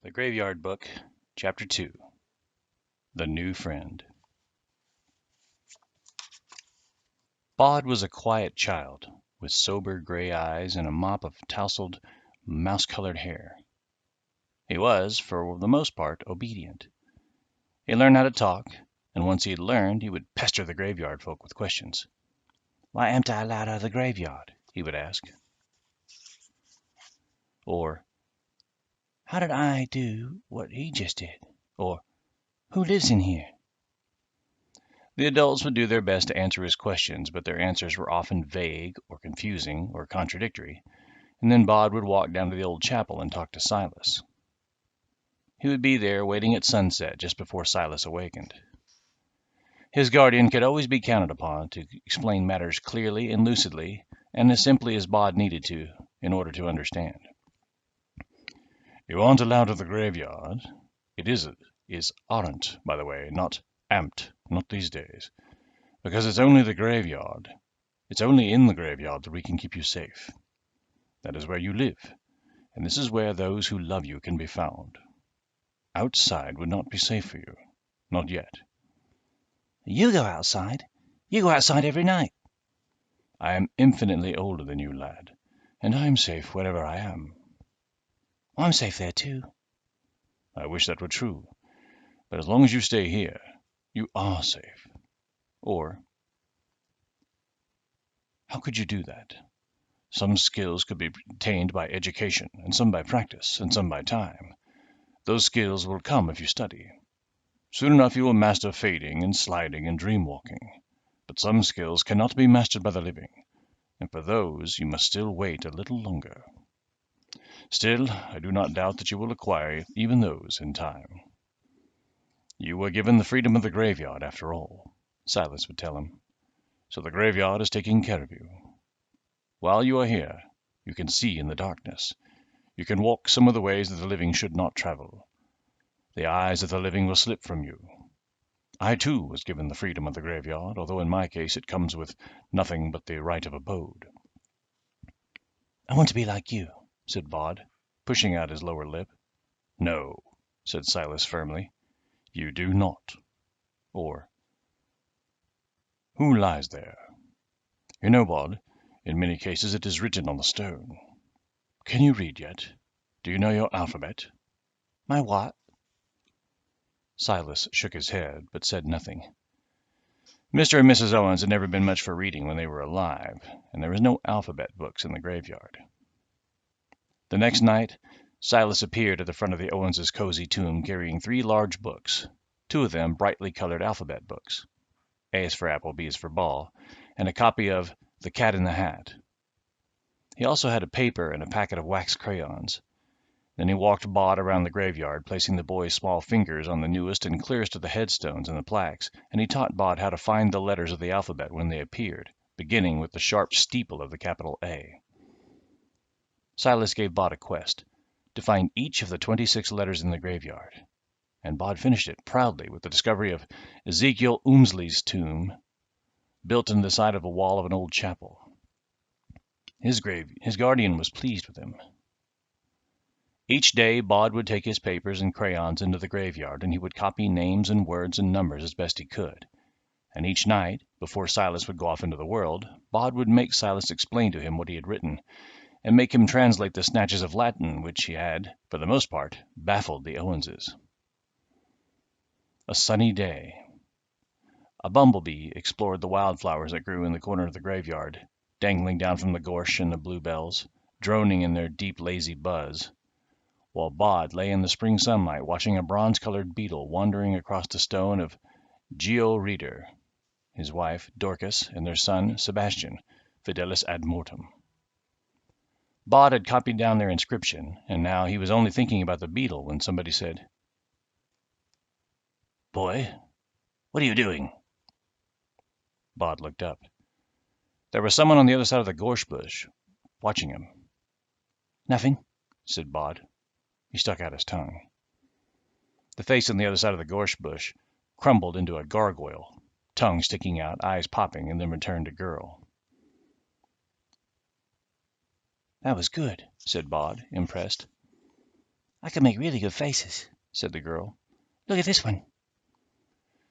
The Graveyard Book, Chapter 2 The New Friend. Bod was a quiet child, with sober gray eyes and a mop of tousled, mouse-colored hair. He was, for the most part, obedient. He learned how to talk, and once he had learned, he would pester the graveyard folk with questions. "Why am I allowed out of the graveyard?" he would ask. Or, "How did I do what he just did?" Or, "Who lives in here?" The adults would do their best to answer his questions, but their answers were often vague or confusing or contradictory, and then Bod would walk down to the old chapel and talk to Silas. He would be there waiting at sunset just before Silas awakened. His guardian could always be counted upon to explain matters clearly and lucidly, and as simply as Bod needed to in order to understand. "You aren't allowed to the graveyard. It is aren't, by the way, not amped, not these days. Because it's only the graveyard. It's only in the graveyard that we can keep you safe. That is where you live, and this is where those who love you can be found. Outside would not be safe for you. Not yet." "You go outside. You go outside every night." "I am infinitely older than you, lad, and I am safe wherever I am." "I'm safe there, too." "I wish that were true, but as long as you stay here, you are safe." Or, "How could you do that? Some skills could be attained by education, and some by practice, and some by time. Those skills will come if you study. Soon enough you will master fading and sliding and dream-walking. But some skills cannot be mastered by the living, and for those you must still wait a little longer. Still, I do not doubt that you will acquire even those in time. You were given the freedom of the graveyard, after all," Silas would tell him. "So the graveyard is taking care of you. While you are here, you can see in the darkness. You can walk some of the ways that the living should not travel. The eyes of the living will slip from you. I, too, was given the freedom of the graveyard, although in my case it comes with nothing but the right of abode." "I want to be like you," said Bod, pushing out his lower lip. "No," said Silas firmly, "you do not." Or, "Who lies there? You know, Bod, in many cases it is written on the stone. Can you read yet? Do you know your alphabet?" "My what?" Silas shook his head, but said nothing. Mr. and Mrs. Owens had never been much for reading when they were alive, and there was no alphabet books in the graveyard. The next night, Silas appeared at the front of the Owens' cozy tomb carrying 3 large books, 2 of them brightly colored alphabet books. A is for apple, B is for ball, and a copy of The Cat in the Hat. He also had a paper and a packet of wax crayons. Then he walked Bod around the graveyard, placing the boy's small fingers on the newest and clearest of the headstones and the plaques, and he taught Bod how to find the letters of the alphabet when they appeared, beginning with the sharp steeple of the capital A. Silas gave Bod a quest, to find each of the 26 letters in the graveyard, and Bod finished it proudly with the discovery of Ezekiel Oomsley's tomb, built in the side of a wall of an old chapel. His guardian was pleased with him. Each day Bod would take his papers and crayons into the graveyard, and he would copy names and words and numbers as best he could. And each night, before Silas would go off into the world, Bod would make Silas explain to him what he had written, and make him translate the snatches of Latin which he had, for the most part, baffled the Owenses. A sunny day. A bumblebee explored the wildflowers that grew in the corner of the graveyard, dangling down from the gorse and the bluebells, droning in their deep, lazy buzz, while Bod lay in the spring sunlight watching a bronze-colored beetle wandering across the stone of Geo Reader, his wife Dorcas, and their son Sebastian, fidelis ad mortem. Bod had copied down their inscription, and now he was only thinking about the beetle when somebody said, "Boy, what are you doing?" Bod looked up. There was someone on the other side of the gorse bush, watching him. "Nothing," said Bod. He stuck out his tongue. The face on the other side of the gorse bush crumbled into a gargoyle, tongue sticking out, eyes popping, and then returned to girl. "That was good," said Bod, impressed. I can make really good faces, said the girl. Look at this one.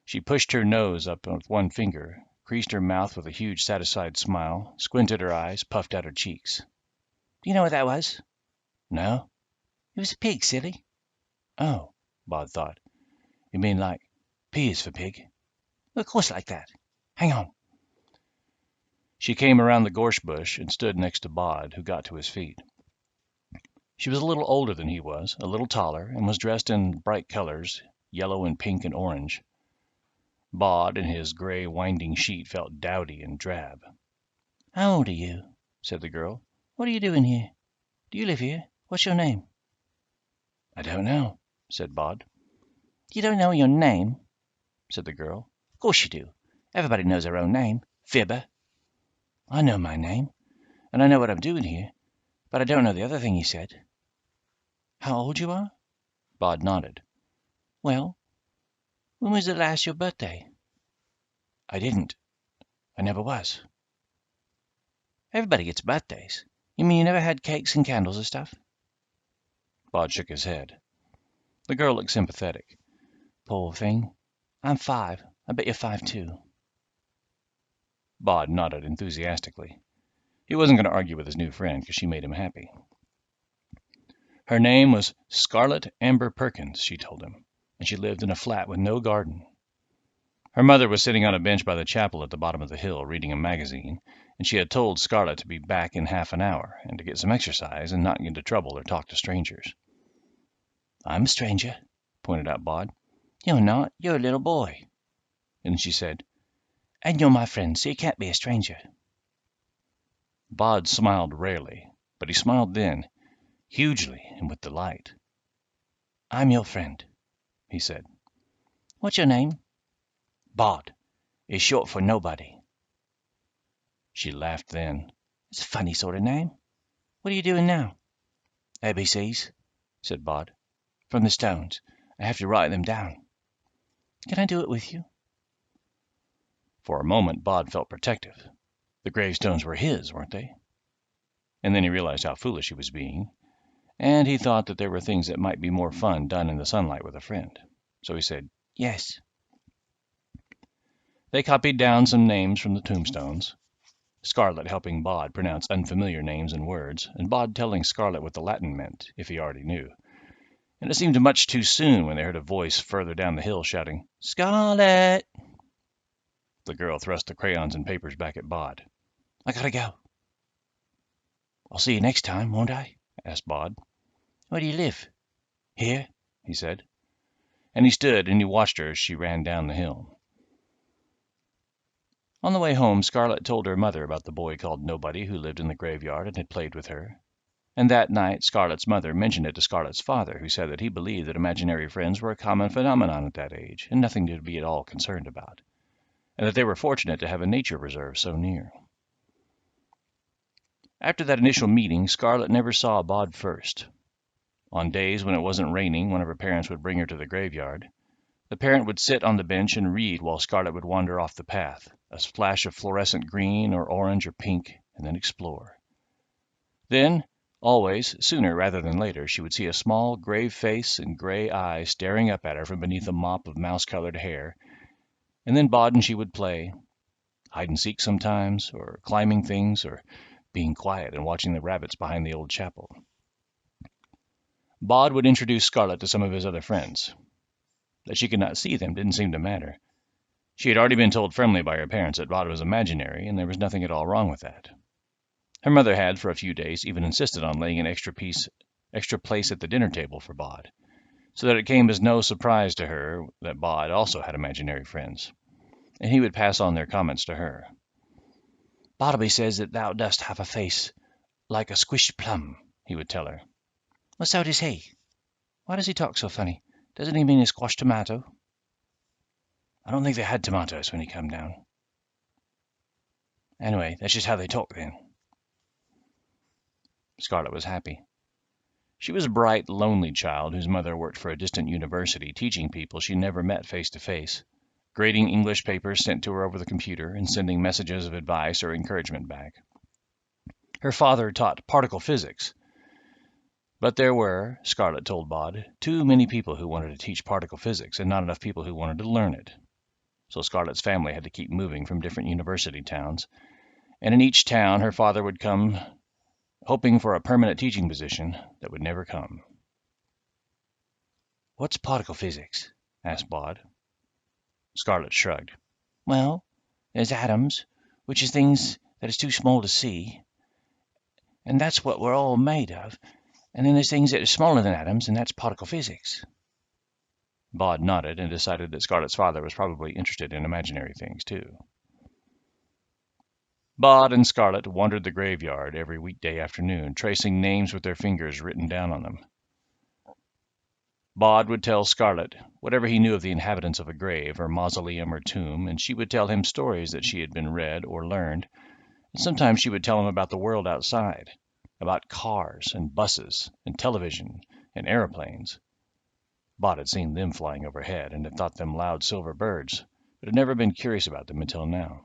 She pushed her nose up with one finger, creased her mouth with a huge satisfied smile, squinted her eyes, puffed out her cheeks. Do you know what that was? No? It was a pig, silly. Oh, Bod thought. You mean like P is for pig? Well, of course like that. Hang on. She came around the gorse bush and stood next to Bod, who got to his feet. She was a little older than he was, a little taller, and was dressed in bright colors, yellow and pink and orange. Bod, in his gray winding sheet, felt dowdy and drab. How old are you? Said the girl. What are you doing here? Do you live here? What's your name? I don't know, said Bod. You don't know your name? Said the girl. Of course you do. Everybody knows their own name. Fibber. I know my name, and I know what I'm doing here, but I don't know the other thing you said. How old you are? Bod nodded. Well, when was the last your birthday? I didn't. I never was. Everybody gets birthdays. You mean you never had cakes and candles and stuff? Bod shook his head. The girl looked sympathetic. Poor thing. I'm 5. I bet you're 5 too. Bod nodded enthusiastically. He wasn't going to argue with his new friend because she made him happy. Her name was Scarlett Amber Perkins, she told him, and she lived in a flat with no garden. Her mother was sitting on a bench by the chapel at the bottom of the hill reading a magazine, and she had told Scarlett to be back in half an hour and to get some exercise and not get into trouble or talk to strangers. I'm a stranger, pointed out Bod. You're not. You're a little boy. And she said, And you're my friend, so you can't be a stranger. Bod smiled rarely, but he smiled then, hugely and with delight. I'm your friend, he said. What's your name? Bod. It's short for nobody. She laughed then. It's a funny sort of name. What are you doing now? ABCs, said Bod. From the stones. I have to write them down. Can I do it with you? For a moment, Bod felt protective. The gravestones were his, weren't they? And then he realized how foolish he was being, and he thought that there were things that might be more fun done in the sunlight with a friend. So he said, Yes. They copied down some names from the tombstones, Scarlett helping Bod pronounce unfamiliar names and words, and Bod telling Scarlett what the Latin meant, if he already knew. And it seemed much too soon when they heard a voice further down the hill shouting, Scarlett! The girl thrust the crayons and papers back at Bod. I gotta go. I'll see you next time, won't I? Asked Bod. Where do you live? Here, he said. And he stood and he watched her as she ran down the hill. On the way home, Scarlett told her mother about the boy called Nobody who lived in the graveyard and had played with her. And that night, Scarlett's mother mentioned it to Scarlett's father, who said that he believed that imaginary friends were a common phenomenon at that age, and nothing to be at all concerned about, and that they were fortunate to have a nature reserve so near. After that initial meeting, Scarlett never saw Bod first. On days when it wasn't raining, one of her parents would bring her to the graveyard. The parent would sit on the bench and read while Scarlett would wander off the path, a splash of fluorescent green or orange or pink, and then explore. Then, always, sooner rather than later, she would see a small, grave face and gray eyes staring up at her from beneath a mop of mouse-colored hair, and then Bod and she would play, hide-and-seek sometimes, or climbing things, or being quiet and watching the rabbits behind the old chapel. Bod would introduce Scarlett to some of his other friends. That she could not see them didn't seem to matter. She had already been told firmly by her parents that Bod was imaginary, and there was nothing at all wrong with that. Her mother had, for a few days, even insisted on laying an extra place at the dinner table for Bod, so that it came as no surprise to her that Bod also had imaginary friends, and he would pass on their comments to her. Bartleby says that thou dost have a face like a squished plum, he would tell her. Well, so does he. Why does he talk so funny? Doesn't he mean a squashed tomato? I don't think they had tomatoes when he come down. Anyway, that's just how they talk then. Scarlett was happy. She was a bright, lonely child whose mother worked for a distant university, teaching people she never met face to face, grading English papers sent to her over the computer, and sending messages of advice or encouragement back. Her father taught particle physics, But there were, Scarlett told Bod, too many people who wanted to teach particle physics and not enough people who wanted to learn it. So Scarlett's family had to keep moving from different university towns, and in each town her father would come, hoping for a permanent teaching position that would never come. What's particle physics? Asked Bod. Scarlett shrugged. Well, there's atoms, which is things that is too small to see, and that's what we're all made of. And then there's things that are smaller than atoms, and that's particle physics. Bod nodded and decided that Scarlett's father was probably interested in imaginary things, too. Bod and Scarlett wandered the graveyard every weekday afternoon, tracing names with their fingers written down on them. Bod would tell Scarlett whatever he knew of the inhabitants of a grave or mausoleum or tomb, and she would tell him stories that she had been read or learned, and sometimes she would tell him about the world outside, about cars and buses and television and aeroplanes. Bod had seen them flying overhead and had thought them loud silver birds, but had never been curious about them until now.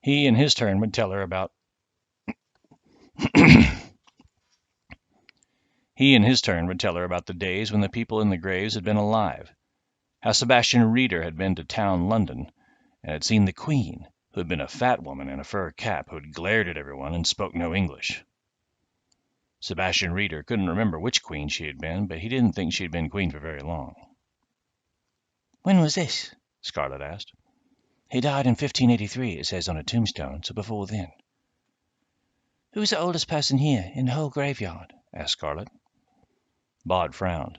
He, in his turn, would tell her about the days when the people in the graves had been alive, how Sebastian Reeder had been to town London and had seen the Queen, who had been a fat woman in a fur cap who had glared at everyone and spoke no English. Sebastian Reeder couldn't remember which queen she had been, but he didn't think she had been queen for very long. When was this? Scarlett asked. He died in 1583, it says on a tombstone, so before then. Who's the oldest person here in the whole graveyard? Asked Scarlett. Bod frowned.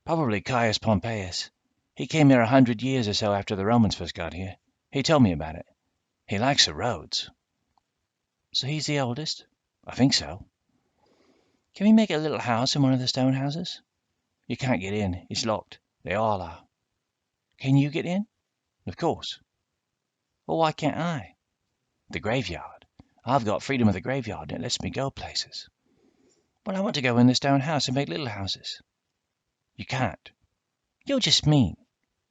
Probably Caius Pompeius. He came here 100 years or so after the Romans first got here. He told me about it. He likes the roads. So he's the oldest? I think so. Can we make a little house in one of the stone houses? You can't get in. It's locked. They all are. Can you get in? Of course. Well, why can't I? The graveyard. I've got freedom of the graveyard, and it lets me go places. Well, I want to go in the stone house and make little houses. You can't. You're just mean.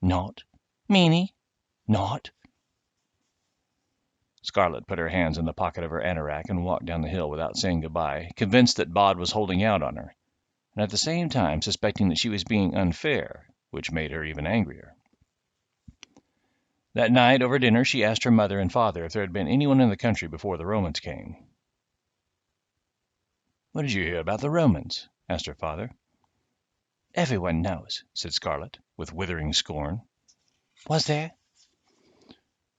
Not. Meanie. Not. Scarlett put her hands in the pocket of her anorak and walked down the hill without saying goodbye, convinced that Bod was holding out on her, and at the same time suspecting that she was being unfair, which made her even angrier. That night, over dinner, she asked her mother and father if there had been anyone in the country before the Romans came. What did you hear about the Romans? Asked her father. Everyone knows, said Scarlett, with withering scorn. Was there?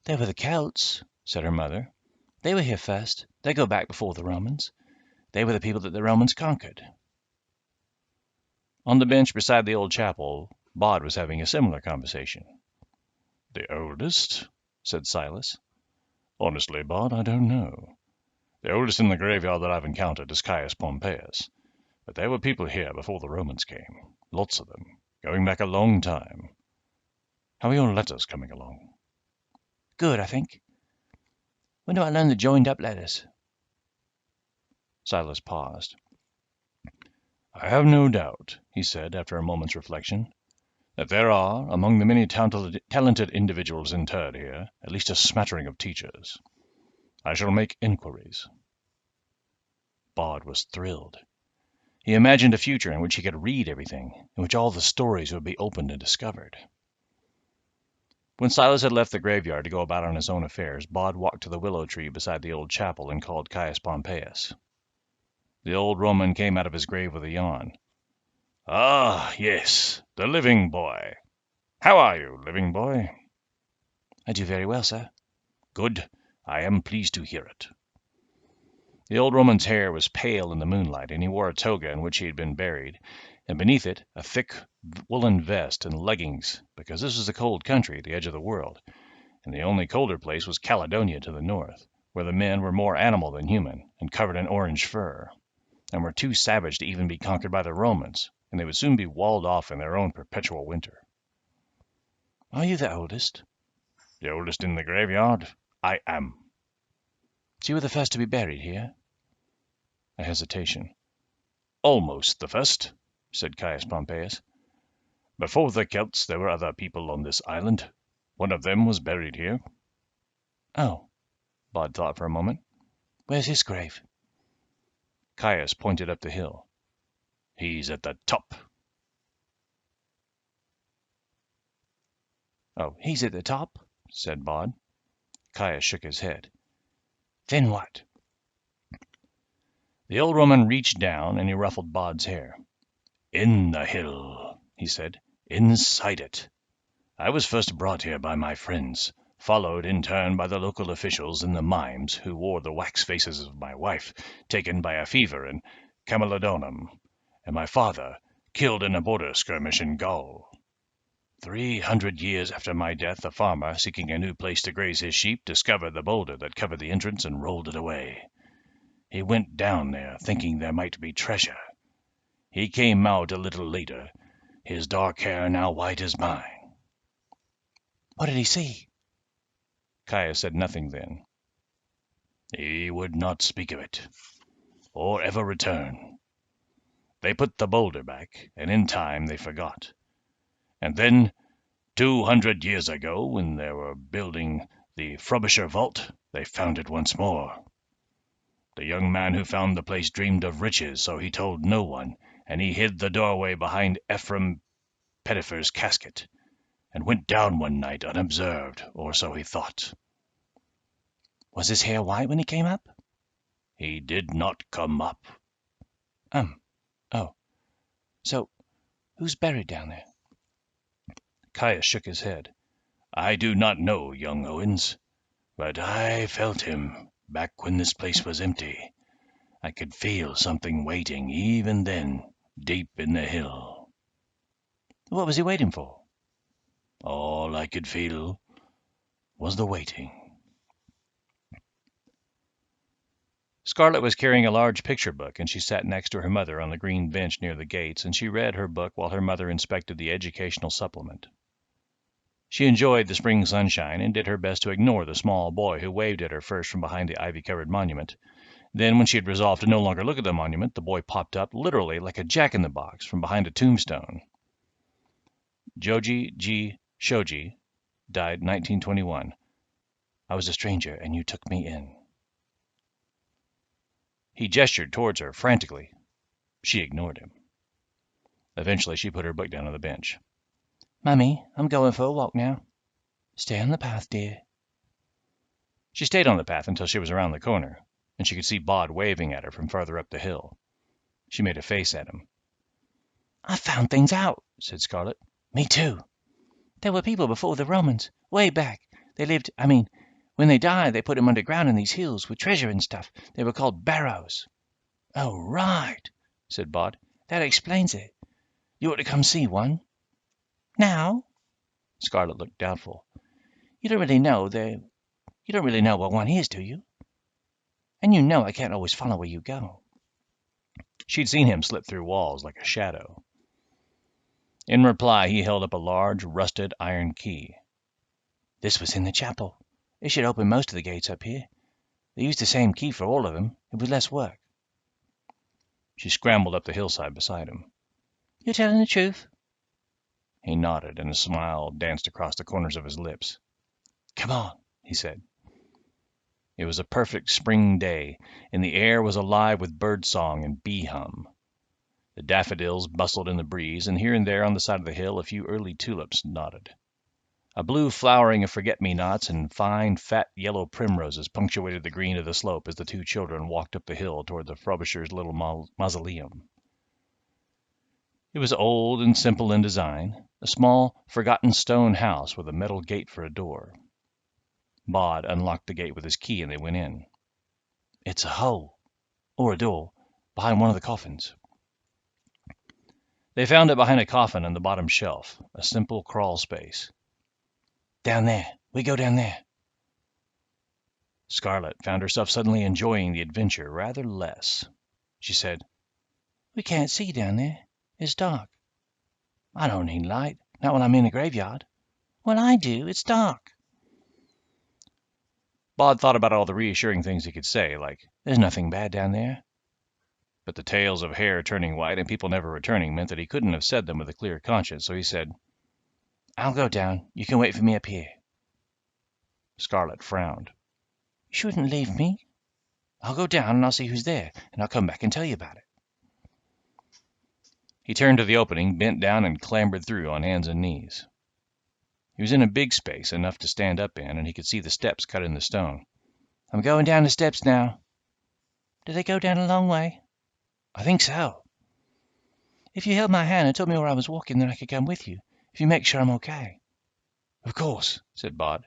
There were the Celts, said her mother. They were here first. They go back before the Romans. They were the people that the Romans conquered. On the bench beside the old chapel, Bod was having a similar conversation. The oldest? Said Silas. Honestly, Bod, I don't know. The oldest in the graveyard that I've encountered is Caius Pompeius. But there were people here before the Romans came. Lots of them. Going back a long time. How are your letters coming along? Good, I think. When do I learn the joined-up letters? Silas paused. I have no doubt, he said after a moment's reflection, that there are, among the many talented individuals interred here, at least a smattering of teachers. I shall make inquiries. Bod was thrilled. He imagined a future in which he could read everything, in which all the stories would be opened and discovered. When Silas had left the graveyard to go about on his own affairs, Bod walked to the willow tree beside the old chapel and called Caius Pompeius. The old Roman came out of his grave with a yawn. Ah, yes, the living boy. How are you, living boy? I do very well, sir. Good. I am pleased to hear it. The old Roman's hair was pale in the moonlight, and he wore a toga in which he had been buried, and beneath it a thick woolen vest and leggings, because this was a cold country at the edge of the world, and the only colder place was Caledonia to the north, where the men were more animal than human, and covered in orange fur, and were too savage to even be conquered by the Romans, and they would soon be walled off in their own perpetual winter. Are you the oldest? The oldest in the graveyard? I am. So you were the first to be buried here? A hesitation. Almost the first, said Caius Pompeius. Before the Celts there were other people on this island. One of them was buried here. Oh, Bod thought for a moment. Where's his grave? Caius pointed up the hill. "He's at the top." "Oh, he's at the top?" said Bod. Caius shook his head. "Then what?" The old woman reached down and he ruffled Bod's hair. "In the hill," he said. "Inside it. I was first brought here by my friends, followed in turn by the local officials and the mimes who wore the wax faces of my wife, taken by a fever in Camulodunum, and my father, killed in a border skirmish in Gaul. 300 years after my death, a farmer, seeking a new place to graze his sheep, discovered the boulder that covered the entrance and rolled it away. He went down there, thinking there might be treasure. He came out a little later, his dark hair now white as mine." "What did he see?" Caius said nothing then. "He would not speak of it, or ever return. They put the boulder back, and in time they forgot. And then, 200 years ago, when they were building the Frobisher vault, they found it once more. The young man who found the place dreamed of riches, so he told no one, and he hid the doorway behind Ephraim Pettifer's casket, and went down one night unobserved, or so he thought." "Was his hair white when he came up?" "He did not come up." Oh. So, who's buried down there?" Caius shook his head. "I do not know, young Owens, but I felt him back when this place was empty. I could feel something waiting even then, deep in the hill." "What was he waiting for?" "All I could feel was the waiting." Scarlett was carrying a large picture book, and she sat next to her mother on the green bench near the gates, and she read her book while her mother inspected the educational supplement. She enjoyed the spring sunshine and did her best to ignore the small boy who waved at her first from behind the ivy-covered monument. Then, when she had resolved to no longer look at the monument, the boy popped up, literally like a jack-in-the-box, from behind a tombstone. "Joji G. Shoji, died 1921. I was a stranger, and you took me in." He gestured towards her frantically. She ignored him. Eventually she put her book down on the bench. "Mummy, I'm going for a walk now. Stay on the path, dear." She stayed on the path until she was around the corner, and she could see Bod waving at her from farther up the hill. She made a face at him. "I found things out," said Scarlett. "Me too. There were people before the Romans, way back. They lived, when they died, they put them underground in these hills with treasure and stuff. They were called barrows." "Oh, right," said Bod. "That explains it. You ought to come see one." "Now?" Scarlett looked doubtful. You don't really know what one is, do you? And you know I can't always follow where you go." She'd seen him slip through walls like a shadow. In reply, he held up a large, rusted iron key. "This was in the chapel. It should open most of the gates up here. They used the same key for all of them. It was less work." She scrambled up the hillside beside him. "You're telling the truth?" He nodded, and a smile danced across the corners of his lips. "Come on," he said. It was a perfect spring day, and the air was alive with bird song and bee hum. The daffodils bustled in the breeze, and here and there on the side of the hill a few early tulips nodded. A blue flowering of forget-me-nots and fine, fat yellow primroses punctuated the green of the slope as the two children walked up the hill toward the Frobisher's little mausoleum. It was old and simple in design, a small, forgotten stone house with a metal gate for a door. Bod unlocked the gate with his key, and they went in. "It's a hole, or a door, behind one of the coffins." They found it behind a coffin on the bottom shelf, a simple crawl space. "Down there. We go down there." Scarlett found herself suddenly enjoying the adventure rather less. She said, "We can't see down there. It's dark." "I don't need light, not when I'm in a graveyard." "Well, I do. It's dark." Bod thought about all the reassuring things he could say, like, "There's nothing bad down there." But the tales of hair turning white and people never returning meant that he couldn't have said them with a clear conscience, so he said, "I'll go down. You can wait for me up here." Scarlett frowned. "You shouldn't leave me." I'll go down and I'll see who's there, and I'll come back and tell you about it. He turned to the opening, bent down, and clambered through on hands and knees. He was in a big space, enough to stand up in, and he could see the steps cut in the stone. I'm going down the steps now. Do they go down a long way? I think so. If you held my hand and told me where I was walking, then I could come with you, if you make sure I'm okay. Of course, said Bod.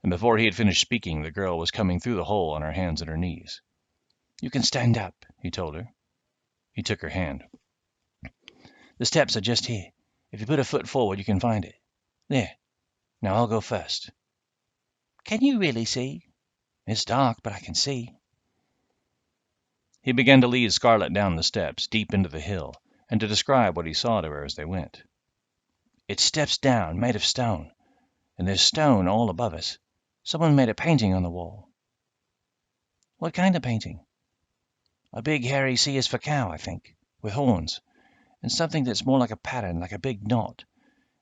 And before he had finished speaking, the girl was coming through the hole on her hands and her knees. You can stand up, he told her. He took her hand. The steps are just here. If you put a foot forward, you can find it. There. Now I'll go first. Can you really see? It's dark, but I can see. He began to lead Scarlet down the steps, deep into the hill, and to describe what he saw to her as they went. It's steps down, made of stone, and there's stone all above us. Someone made a painting on the wall. What kind of painting? A big hairy C is for cow, I think, with horns, and something that's more like a pattern, like a big knot.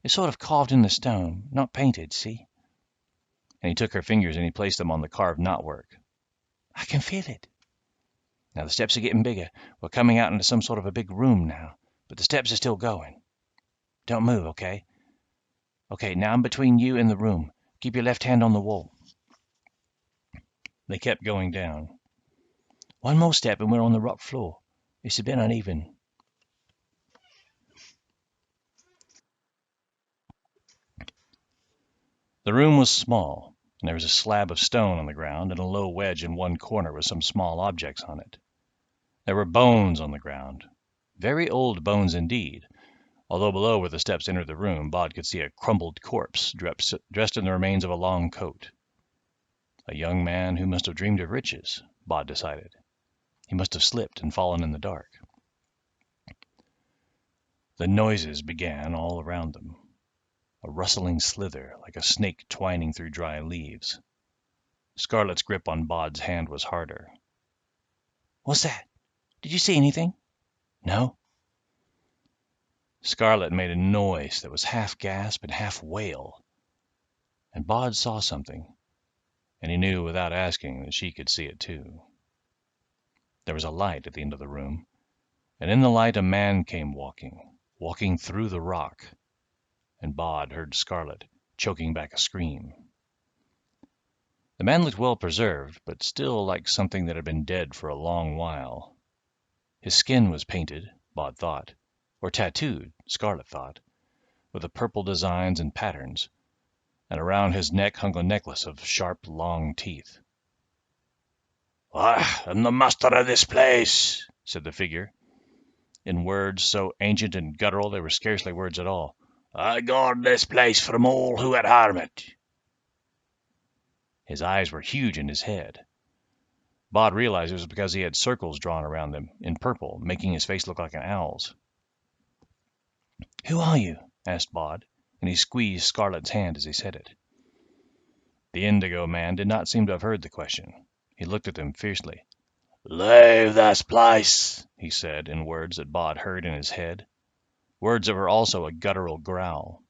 It's sort of carved in the stone, not painted, see? And he took her fingers and he placed them on the carved knotwork. I can feel it. Now the steps are getting bigger. We're coming out into some sort of a big room now, but the steps are still going. Don't move, okay? Okay, now I'm between you and the room. Keep your left hand on the wall. They kept going down. One more step and we're on the rock floor. It's a bit uneven. The room was small, and there was a slab of stone on the ground and a low wedge in one corner with some small objects on it. There were bones on the ground, very old bones indeed, although below where the steps entered the room, Bod could see a crumpled corpse dressed in the remains of a long coat. A young man who must have dreamed of riches, Bod decided. He must have slipped and fallen in the dark. The noises began all around them. A rustling slither, like a snake twining through dry leaves. Scarlet's grip on Bod's hand was harder. What's that? Did you see anything? No. Scarlet made a noise that was half gasp and half wail. And Bod saw something, and he knew without asking that she could see it too. There was a light at the end of the room, and in the light a man came walking through the rock, and Bod heard Scarlet choking back a scream. The man looked well preserved, but still like something that had been dead for a long while. His skin was painted, Bod thought, or tattooed, Scarlet thought, with the purple designs and patterns, and around his neck hung a necklace of sharp, long teeth. "I am the master of this place," said the figure, in words so ancient and guttural they were scarcely words at all. "I guard this place from all who would harm it." His eyes were huge in his head. Bod realized it was because he had circles drawn around them in purple, making his face look like an owl's. Who are you? asked Bod, and he squeezed Scarlet's hand as he said it. The indigo man did not seem to have heard the question. He looked at them fiercely. "Leave this place," he said, in words that Bod heard in his head, words that were also a guttural growl.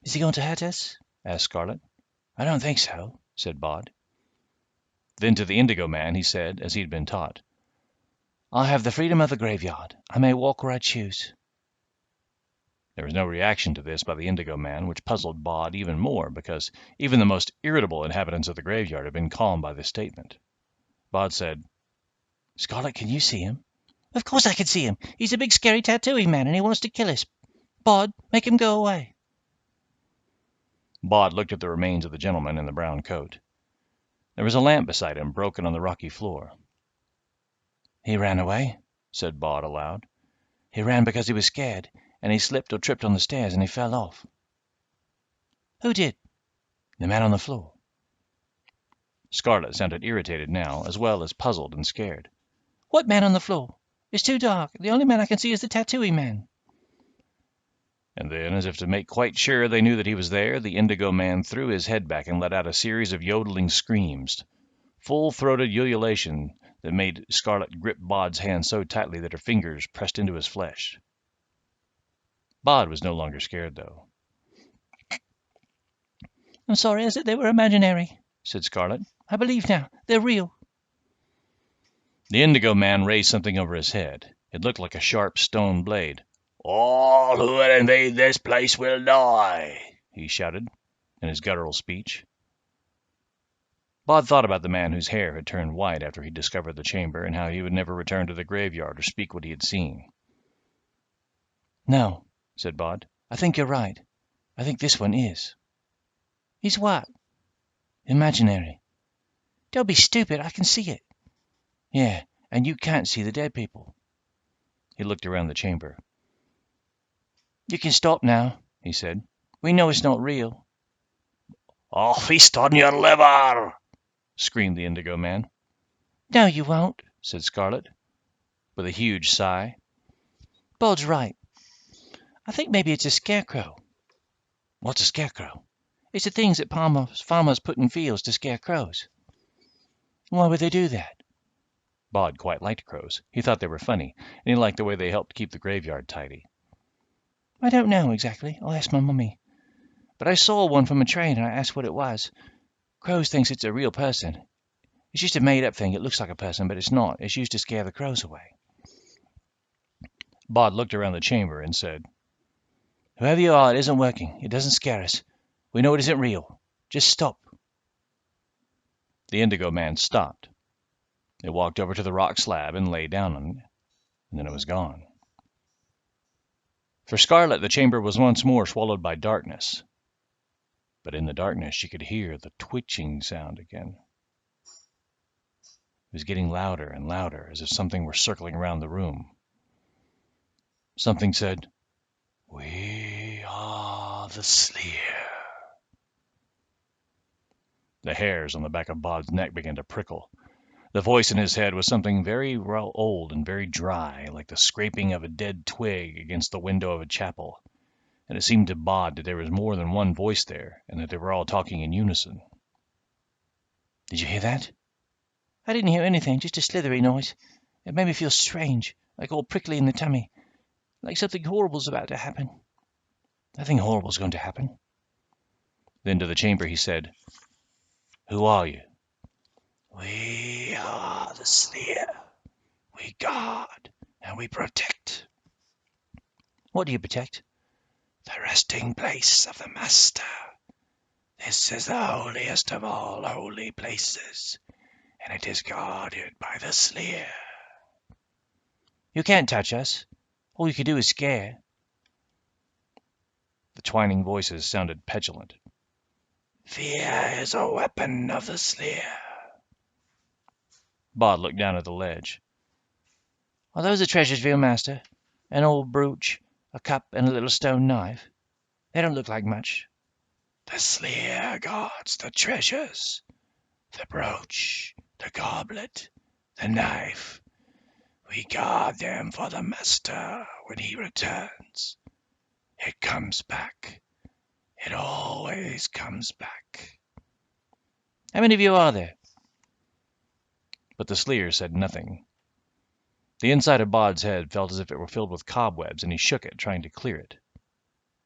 Is he going to hurt us? asked Scarlet. I don't think so, said Bod. Then to the indigo man he said, as he had been taught, I have the freedom of the graveyard. I may walk where I choose. There was no reaction to this by the indigo man, which puzzled Bod even more, because even the most irritable inhabitants of the graveyard had been calmed by this statement. Bod said, Scarlet, can you see him? Of course I can see him. He's a big scary tattooing man and he wants to kill us. Bod, make him go away. Bod looked at the remains of the gentleman in the brown coat. There was a lamp beside him, broken on the rocky floor. He ran away, said Bod aloud. He ran because he was scared, and he slipped or tripped on the stairs and he fell off. Who did? The man on the floor. Scarlet sounded irritated now, as well as puzzled and scared. What man on the floor? It's too dark. The only man I can see is the tattooing man. And then, as if to make quite sure they knew that he was there, the indigo man threw his head back and let out a series of yodeling screams, full-throated ululation that made Scarlet grip Bod's hand so tightly that her fingers pressed into his flesh. Bod was no longer scared, though. I'm sorry, I said they were imaginary, said Scarlet. I believe now. They're real. The Indigo Man raised something over his head. It looked like a sharp stone blade. All who would invade this place will die, he shouted in his guttural speech. Bod thought about the man whose hair had turned white after he discovered the chamber, and how he would never return to the graveyard or speak what he had seen. No, said Bod. I think you're right. I think this one is. He's what? Imaginary. Don't be stupid, I can see it. Yeah, and you can't see the dead people. He looked around the chamber. You can stop now, he said. We know it's not real. I'll feast on your liver, screamed the Indigo Man. No, you won't, said Scarlet, with a huge sigh. Bod's right. I think maybe it's a scarecrow. What's a scarecrow? It's the things that farmers put in fields to scare crows. Why would they do that? Bod quite liked crows. He thought they were funny, and he liked the way they helped keep the graveyard tidy. I don't know exactly. I'll ask my mummy. But I saw one from a train and I asked what it was. Crows thinks it's a real person. It's just a made-up thing. It looks like a person, but it's not. It's used to scare the crows away. Bod looked around the chamber and said, Whoever you are, it isn't working. It doesn't scare us. We know it isn't real. Just stop. The Indigo Man stopped. It walked over to the rock slab and lay down on it, and then it was gone. For Scarlet, the chamber was once more swallowed by darkness. But in the darkness, she could hear the twitching sound again. It was getting louder and louder, as if something were circling around the room. Something said, "We are the Sleer." The hairs on the back of Bod's neck began to prickle. The voice in his head was something very old and very dry, like the scraping of a dead twig against the window of a chapel. And it seemed to Bod that there was more than one voice there, and that they were all talking in unison. Did you hear that? I didn't hear anything, just a slithery noise. It made me feel strange, like all prickly in the tummy, like something horrible's about to happen. Nothing horrible's going to happen. Then to the chamber he said, "Who are you?" We are the Sleer. We guard and we protect. What do you protect? The resting place of the Master. This is the holiest of all holy places, and it is guarded by the Sleer. You can't touch us. All you can do is scare. The twining voices sounded petulant. Fear is a weapon of the Sleer. Bod looked down at the ledge. Are those the treasures for your master? An old brooch, a cup, and a little stone knife? They don't look like much. The Sleer guards the treasures. The brooch, the goblet, the knife. We guard them for the Master when he returns. It comes back. It always comes back. How many of you are there? But the Sleer said nothing. The inside of Bod's head felt as if it were filled with cobwebs, and he shook it, trying to clear it.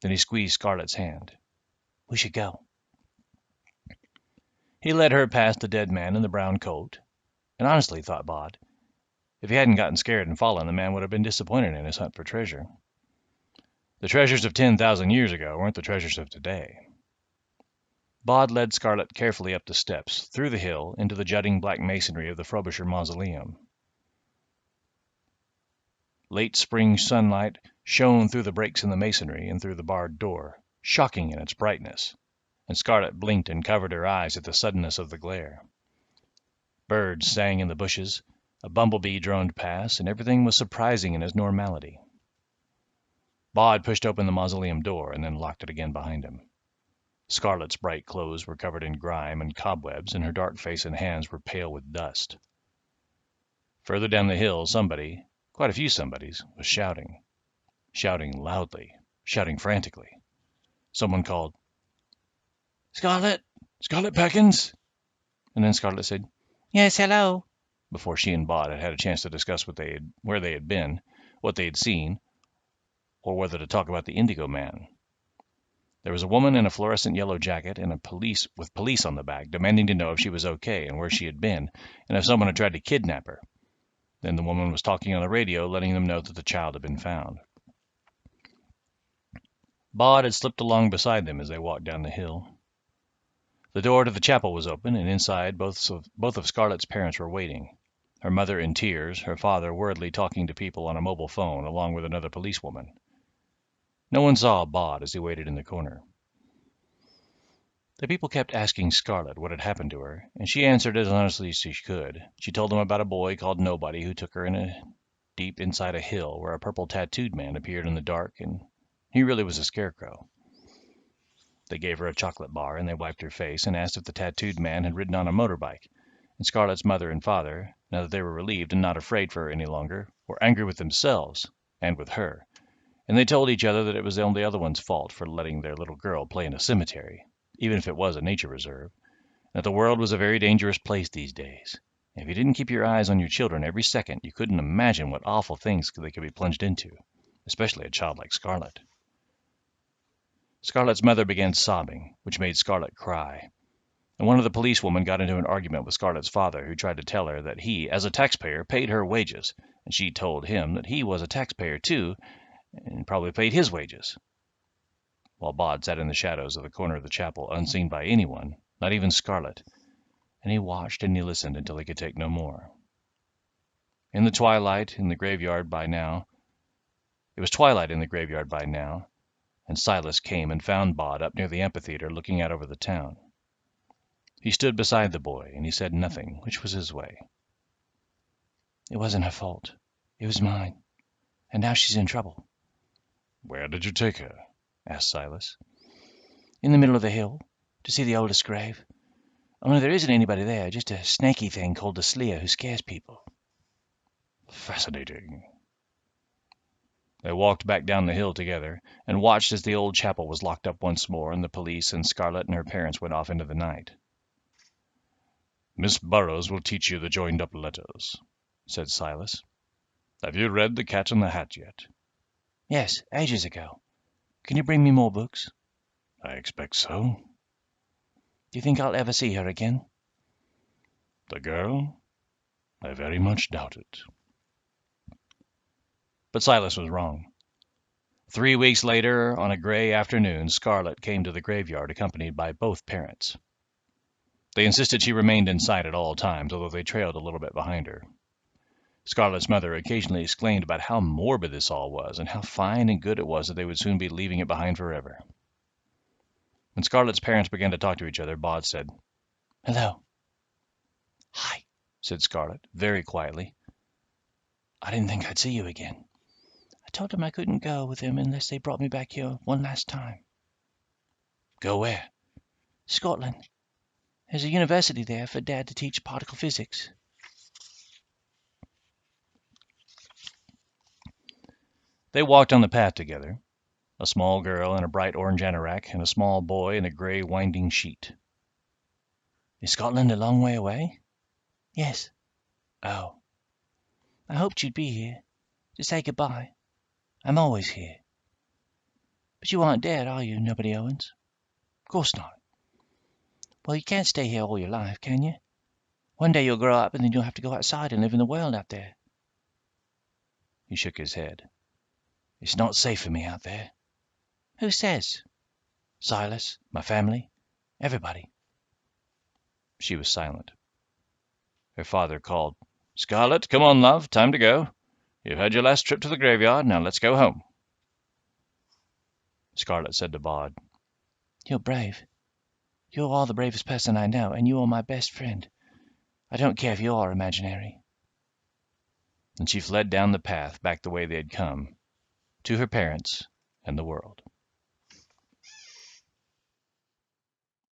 Then he squeezed Scarlet's hand. We should go. He led her past the dead man in the brown coat, and honestly, thought Bod, if he hadn't gotten scared and fallen, the man would have been disappointed in his hunt for treasure. The treasures of 10,000 years ago weren't the treasures of today. Bod led Scarlet carefully up the steps, through the hill, into the jutting black masonry of the Frobisher mausoleum. Late spring sunlight shone through the breaks in the masonry and through the barred door, shocking in its brightness, and Scarlet blinked and covered her eyes at the suddenness of the glare. Birds sang in the bushes, a bumblebee droned past, and everything was surprising in its normality. Bod pushed open the mausoleum door and then locked it again behind him. Scarlet's bright clothes were covered in grime and cobwebs, and her dark face and hands were pale with dust. Further down the hill, somebody, quite a few somebodies, was shouting loudly, shouting frantically. Someone called, Scarlet! "Scarlet Perkins!" And then Scarlet said, Yes, hello, before she and Bod had had a chance to discuss where they had been, what they had seen, or whether to talk about the Indigo Man. There was a woman in a fluorescent yellow jacket and with police on the back, demanding to know if she was okay and where she had been, and if someone had tried to kidnap her. Then the woman was talking on the radio, letting them know that the child had been found. Bod had slipped along beside them as they walked down the hill. The door to the chapel was open, and inside both of Scarlett's parents were waiting. Her mother in tears, her father worriedly talking to people on a mobile phone, along with another policewoman. No one saw Bod as he waited in the corner. The people kept asking Scarlett what had happened to her, and she answered as honestly as she could. She told them about a boy called Nobody who took her deep inside a hill where a purple tattooed man appeared in the dark, and he really was a scarecrow. They gave her a chocolate bar, and they wiped her face and asked if the tattooed man had ridden on a motorbike. And Scarlett's mother and father, now that they were relieved and not afraid for her any longer, were angry with themselves and with her, and they told each other that it was the only other one's fault for letting their little girl play in a cemetery, even if it was a nature reserve, and that the world was a very dangerous place these days. And if you didn't keep your eyes on your children every second, you couldn't imagine what awful things they could be plunged into, especially a child like Scarlett. Scarlett's mother began sobbing, which made Scarlett cry. And one of the policewomen got into an argument with Scarlett's father, who tried to tell her that he, as a taxpayer, paid her wages, and she told him that he was a taxpayer too, and probably paid his wages. While Bod sat in the shadows of the corner of the chapel, unseen by anyone, not even Scarlett, and he watched and he listened until he could take no more. It was twilight in the graveyard by now, and Silas came and found Bod up near the amphitheater looking out over the town. He stood beside the boy, and he said nothing, which was his way. It wasn't her fault. It was mine. And now she's in trouble. Where did you take her? Asked Silas. In the middle of the hill, to see the oldest grave. Only there isn't anybody there, just a snaky thing called the Sleer who scares people. Fascinating. They walked back down the hill together, and watched as the old chapel was locked up once more, and the police and Scarlett and her parents went off into the night. Miss Burrows will teach you the joined-up letters, said Silas. Have you read The Cat in the Hat yet? Yes, ages ago. Can you bring me more books? I expect so. Do you think I'll ever see her again? The girl? I very much doubt it. But Silas was wrong. 3 weeks later, on a gray afternoon, Scarlett came to the graveyard accompanied by both parents. They insisted she remained in sight at all times, although they trailed a little bit behind her. Scarlett's mother occasionally exclaimed about how morbid this all was, and how fine and good it was that they would soon be leaving it behind forever. When Scarlett's parents began to talk to each other, Bod said, Hello. Hi, said Scarlett, very quietly. I didn't think I'd see you again. I told them I couldn't go with them unless they brought me back here one last time. Go where? Scotland. There's a university there for Dad to teach particle physics. They walked on the path together, a small girl in a bright orange anorak and a small boy in a gray winding sheet. Is Scotland a long way away? Yes. Oh. I hoped you'd be here to say goodbye. I'm always here. But you aren't dead, are you, Nobody Owens? Of course not. Well, you can't stay here all your life, can you? One day you'll grow up and then you'll have to go outside and live in the world out there. He shook his head. It's not safe for me out there. Who says? Silas, my family, everybody. She was silent. Her father called, Scarlett, come on, love, time to go. You've had your last trip to the graveyard, now let's go home. Scarlett said to Bod, You're brave. You're all the bravest person I know, and you are my best friend. I don't care if you are imaginary. And she fled down the path back the way they had come, to her parents and the world.